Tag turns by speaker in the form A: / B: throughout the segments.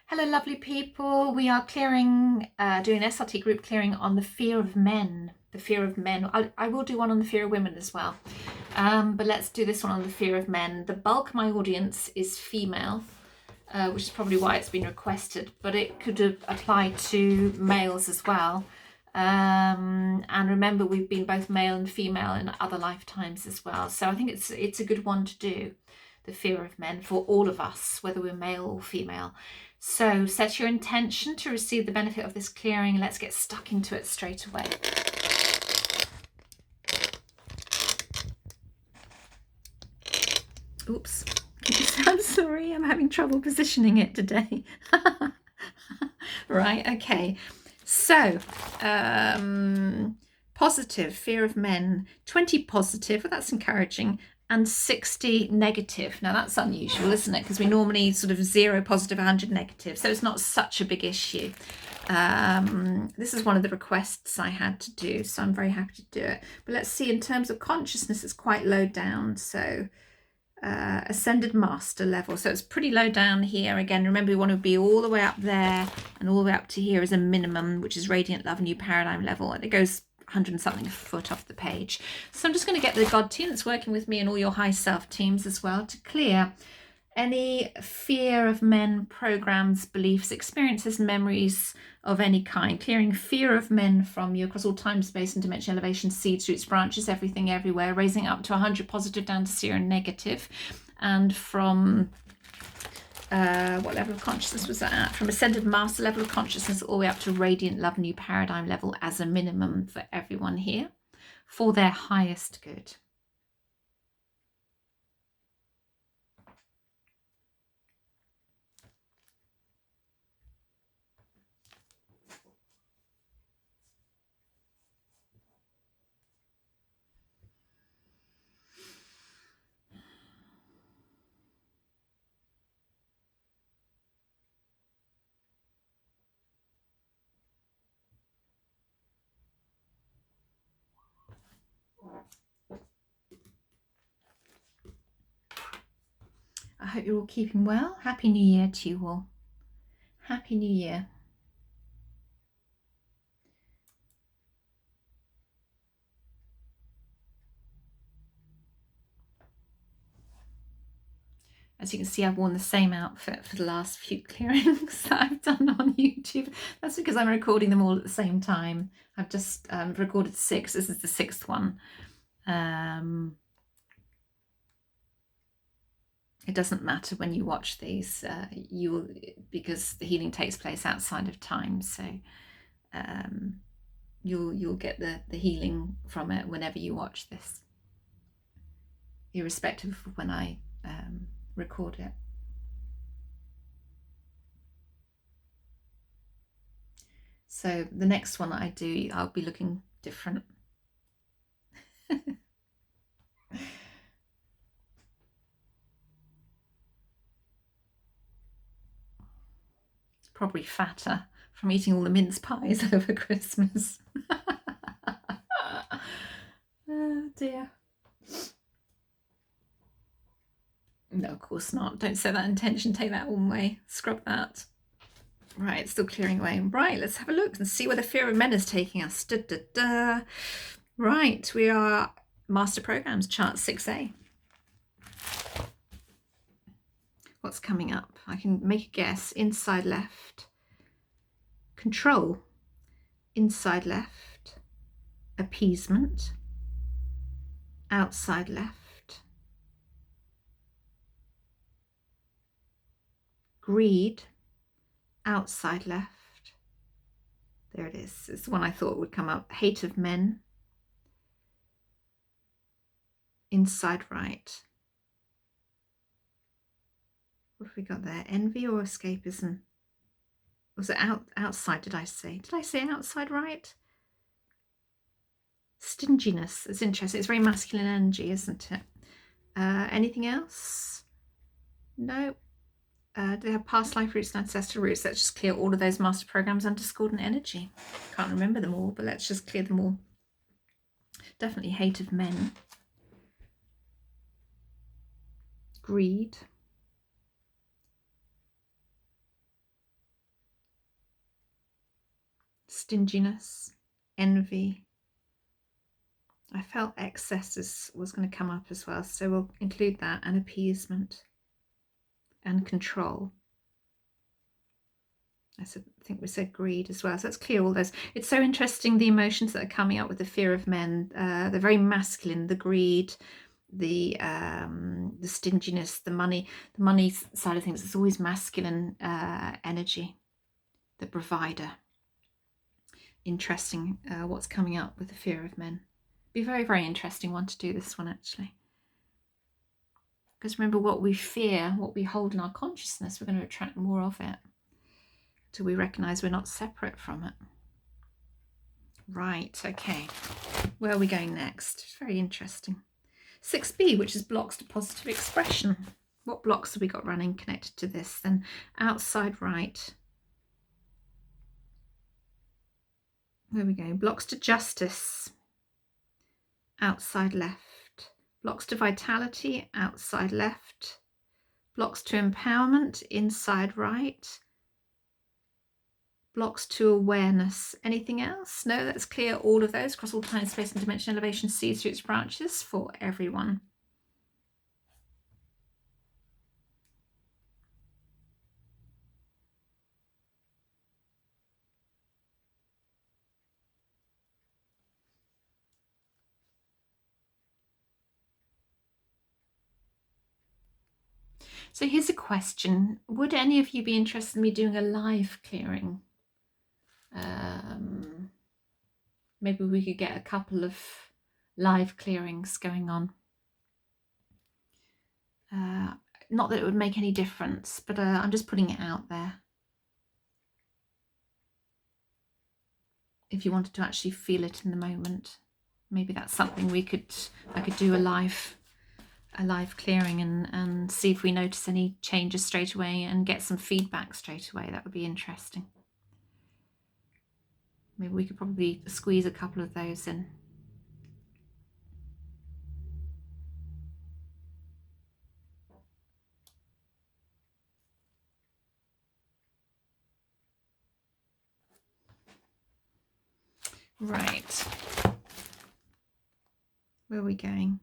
A: Hello, lovely people. We are clearing, doing an SRT group clearing on the fear of men. The fear of men. I will do one on the fear of women as well. But let's do this one on the fear of men. The bulk of my audience is female, which is probably why it's been requested, but it could apply to males as well. And remember, we've been both male and female in other lifetimes as well. So I think it's a good one to do, the fear of men, for all of us, whether we're male or female. So set your intention to receive the benefit of this clearing. Let's get stuck into it straight away. Oops. I'm sorry, I'm having trouble positioning it today. Right, okay. So, positive, fear of men, 20 positive, well, that's encouraging, and 60 negative. Now that's unusual, isn't it? Because we normally sort of 0 positive, 100 negative, so it's not such a big issue. This is one of the requests I had to do, so I'm very happy to do it. But let's see, in terms of consciousness, it's quite low down, so ascended master level, so it's pretty low down here. Again, remember, we want to be all the way up there, and all the way up to here is a minimum, which is radiant love, new paradigm level, and it goes 100 and something foot off the page. So I'm just going to get the God team that's working with me and all your high self teams as well to clear any fear of men, programs, beliefs, experiences, memories of any kind. Clearing fear of men from you across all time, space and dimension, elevation, seeds, roots, branches, everything, everywhere, raising up to 100 positive down to 0 negative. And from what level of consciousness was that at? From ascended master level of consciousness all the way up to radiant love, new paradigm level as a minimum for everyone here, for their highest good. I hope you're all keeping well. Happy New Year to you all. Happy New Year. As you can see, I've worn the same outfit for the last few clearings that I've done on YouTube. That's because I'm recording them all at the same time. I've just recorded 6. This is the 6th one. It doesn't matter when you watch these, because the healing takes place outside of time. So you'll get the healing from it whenever you watch this, irrespective of when I record it. So the next one that I do, I'll be looking different. It's probably fatter from eating all the mince pies over Christmas. Oh dear. No, of course not. Don't set that intention. Take that one way. Scrub that. Right, it's still clearing away. Right, let's have a look and see where the fear of men is taking us. Da, da, da. Right, we are Master Programs, chart 6A. What's coming up? I can make a guess. Inside left. Control. Inside left. Appeasement. Outside left. Greed. Outside left. There it is. It's the one I thought would come up. Hate of men. Inside right. What have we got there? Envy or escapism? Was it outside, did I say? Did I say outside right? Stinginess. It's interesting. It's very masculine energy, isn't it? Anything else? No. Do they have past life roots and ancestral roots? Let's just clear all of those master programs and discordant energy. Can't remember them all, but let's just clear them all. Definitely hate of men. Greed. stinginess, envy. I felt excess was going to come up as well, so we'll include that, and appeasement and control. I think we said greed as well, so let's clear all those. It's so interesting, the emotions that are coming up with the fear of men. They're very masculine, the greed, the stinginess, the money side of things. It's always masculine energy, the provider. Interesting what's coming up with the fear of men. Be a very, very interesting one to do, this one, actually. Because remember, what we fear, what we hold in our consciousness, we're going to attract more of it till we recognize we're not separate from it. Right, okay. Where are we going next? It's very interesting. 6B, which is blocks to positive expression. What blocks have we got running connected to this? Then outside right. There we go. Blocks to justice. Outside left. Blocks to vitality. Outside left. Blocks to empowerment. Inside right. Blocks to awareness. Anything else? No, let's clear all of those across all time, space and dimension. Elevation sees through its branches for everyone. So here's a question. Would any of you be interested in me doing a live clearing? Maybe we could get a couple of live clearings going on. Not that it would make any difference, but I'm just putting it out there. If you wanted to actually feel it in the moment, maybe that's something I could do a live clearing and see if we notice any changes straight away and get some feedback straight away. That would be interesting. Maybe we could probably squeeze a couple of those in. Right. Where are we going?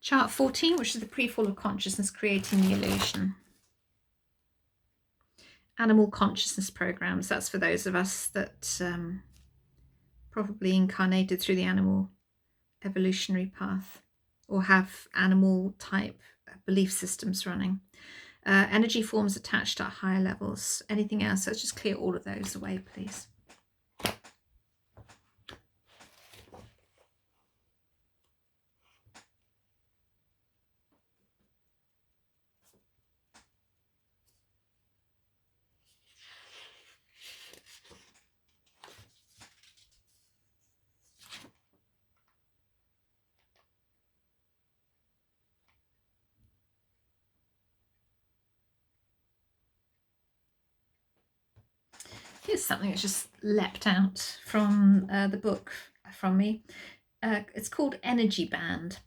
A: Chart 14, which is the Prefall of Consciousness, creating the illusion. Animal consciousness programs. That's for those of us that probably incarnated through the animal evolutionary path or have animal type belief systems running. Energy forms attached at higher levels. Anything else? Let's just clear all of those away, please. Here's something that's just leapt out from the book from me. It's called Energy Band.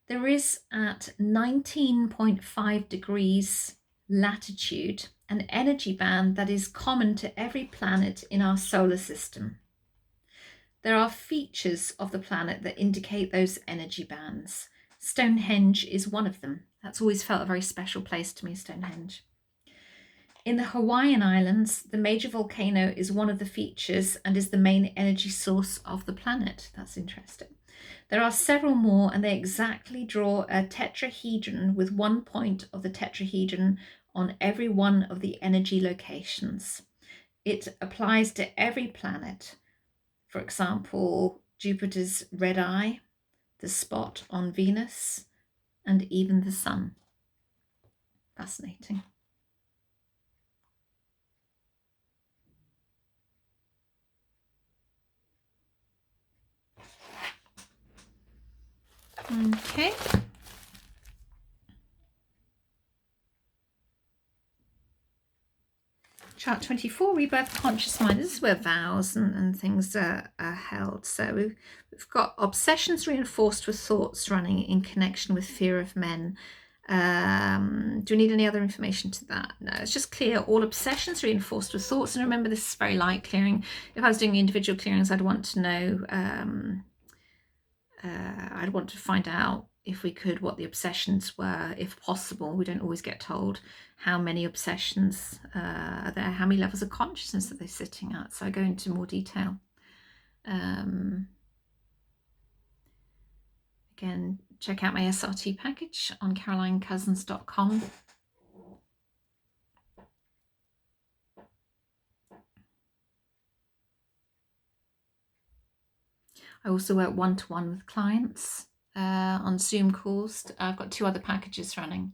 A: There is at 19.5 degrees latitude an energy band that is common to every planet in our solar system. There are features of the planet that indicate those energy bands. Stonehenge is one of them. That's always felt a very special place to me, Stonehenge. In the Hawaiian Islands, the major volcano is one of the features and is the main energy source of the planet. That's interesting. There are several more, and they exactly draw a tetrahedron with one point of the tetrahedron on every one of the energy locations. It applies to every planet. For example, Jupiter's red eye, the spot on Venus, and even the sun. Fascinating. Okay. Chart 24, Rebirth Conscious Mind. This is where vows and things are held. So we've got obsessions reinforced with thoughts running in connection with fear of men. Do we need any other information to that? No, it's just clear all obsessions reinforced with thoughts. And remember, this is very light clearing. If I was doing individual clearings, I'd want to know, I'd want to find out if we could what the obsessions were, if possible. We don't always get told how many obsessions are there, how many levels of consciousness are they sitting at. So I go into more detail. Again, check out my SRT package on carolinecousins.com. I also work one-to-one with clients on Zoom calls. I've got 2 other packages running.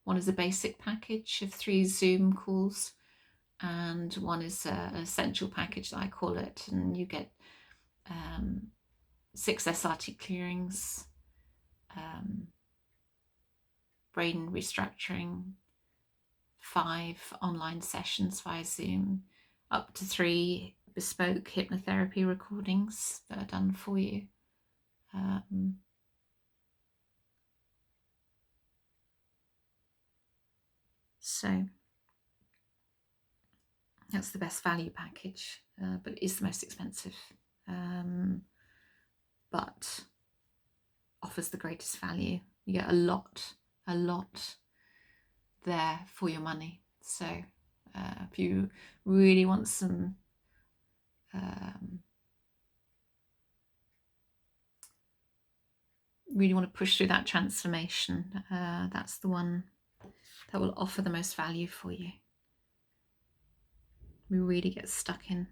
A: One is a basic package of 3 Zoom calls, and one is an essential package that I call it, and you get 6 SRT clearings, brain restructuring, 5 online sessions via Zoom, up to 3 bespoke hypnotherapy recordings that are done for you. So that's the best value package, but it is the most expensive, but offers the greatest value. You get a lot there for your money. So if you really want some really want to push through that transformation, that's the one that will offer the most value for you. We really get stuck in.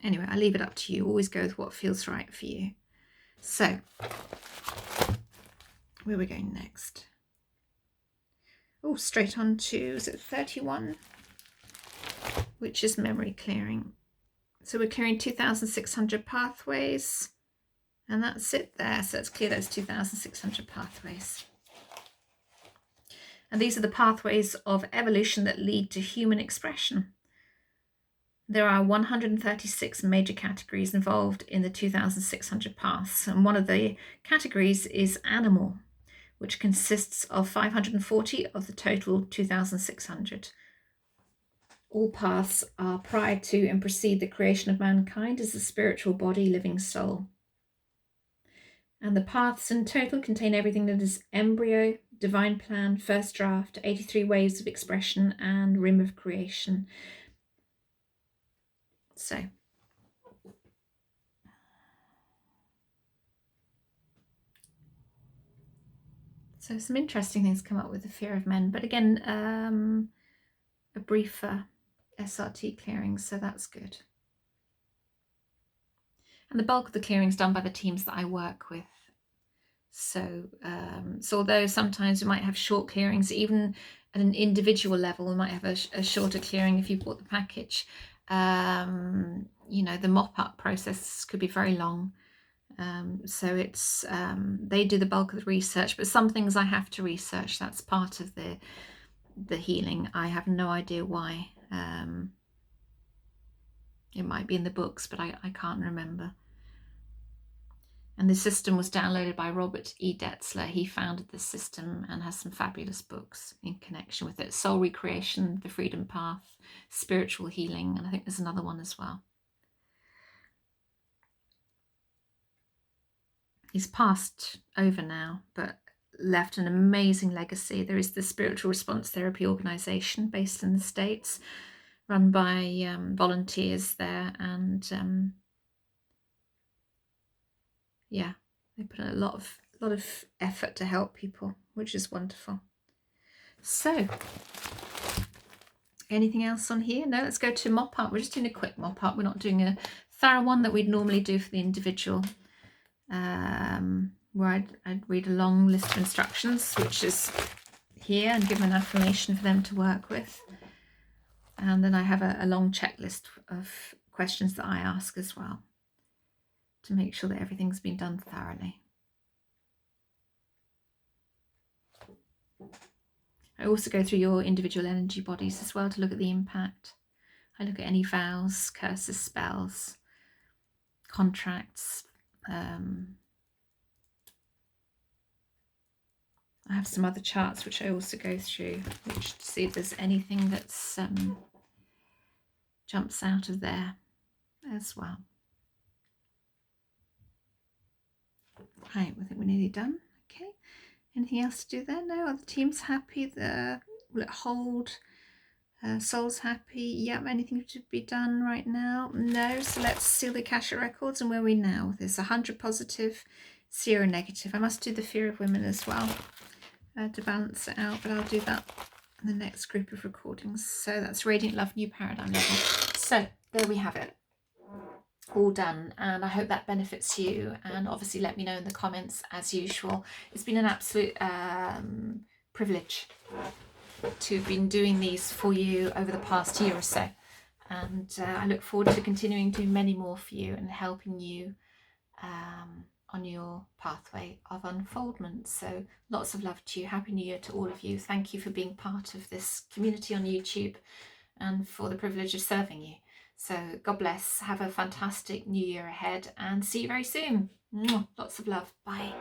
A: Anyway, I leave it up to you. Always go with what feels right for you. So, where are we going next? Oh, straight on to, is it 31? Which is memory clearing. So we're clearing 2,600 pathways. And that's it there. So let's clear those 2,600 pathways. And these are the pathways of evolution that lead to human expression. There are 136 major categories involved in the 2,600 paths. And one of the categories is animal, which consists of 540 of the total 2,600. All paths are prior to and precede the creation of mankind as a spiritual body, living soul. And the paths in total contain everything that is embryo, divine plan, first draft, 83 waves of expression, and rim of creation. So some interesting things come up with the fear of men, but again, a briefer SRT clearing, so that's good. And the bulk of the clearing is done by the teams that I work with. So, although sometimes we might have short clearings, even at an individual level, we might have a shorter clearing if you bought the package. You know, the Mop Up process could be very long. So it's they do the bulk of the research, but some things I have to research. That's part of the healing. I have no idea why. It might be in the books, but I can't remember. And the system was downloaded by Robert E. Detzler. He founded this system and has some fabulous books in connection with it. Soul Recreation, The Freedom Path, Spiritual Healing, and I think there's another one as well. He's passed over now, but left an amazing legacy. There is the Spiritual Response Therapy Organization based in the States, run by volunteers there, and yeah, they put in a lot of effort to help people, which is wonderful. So, anything else on here? No, let's go to Mop Up. We're just doing a quick Mop Up. We're not doing a thorough one that we'd normally do for the individual, where I'd read a long list of instructions, which is here, and give an affirmation for them to work with. And then I have a long checklist of questions that I ask as well, to make sure that everything's been done thoroughly. I also go through your individual energy bodies as well to look at the impact. I look at any vows, curses, spells, contracts, I have some other charts which I also go through, which to see if there's anything that's jumps out of there as well. Right, I think we're nearly done. Okay, anything else to do there? No, are the teams happy? Will it hold? Soul's happy. Yep, anything to be done right now? No. So let's seal the Akashic records. And where are we now? There's 100 positive, 0 negative. I must do the fear of women as well to balance it out, but I'll do that in the next group of recordings. So that's Radiant Love, New Paradigm Level. So there we have it. All done, and I hope that benefits you, and obviously let me know in the comments as usual. It's been an absolute privilege to have been doing these for you over the past year or so, and I look forward to continuing to do many more for you and helping you on your pathway of unfoldment. So lots of love to you. Happy New Year to all of you. Thank you for being part of this community on YouTube and for the privilege of serving you. So God bless. Have a fantastic new year ahead and see you very soon. Lots of love. Bye.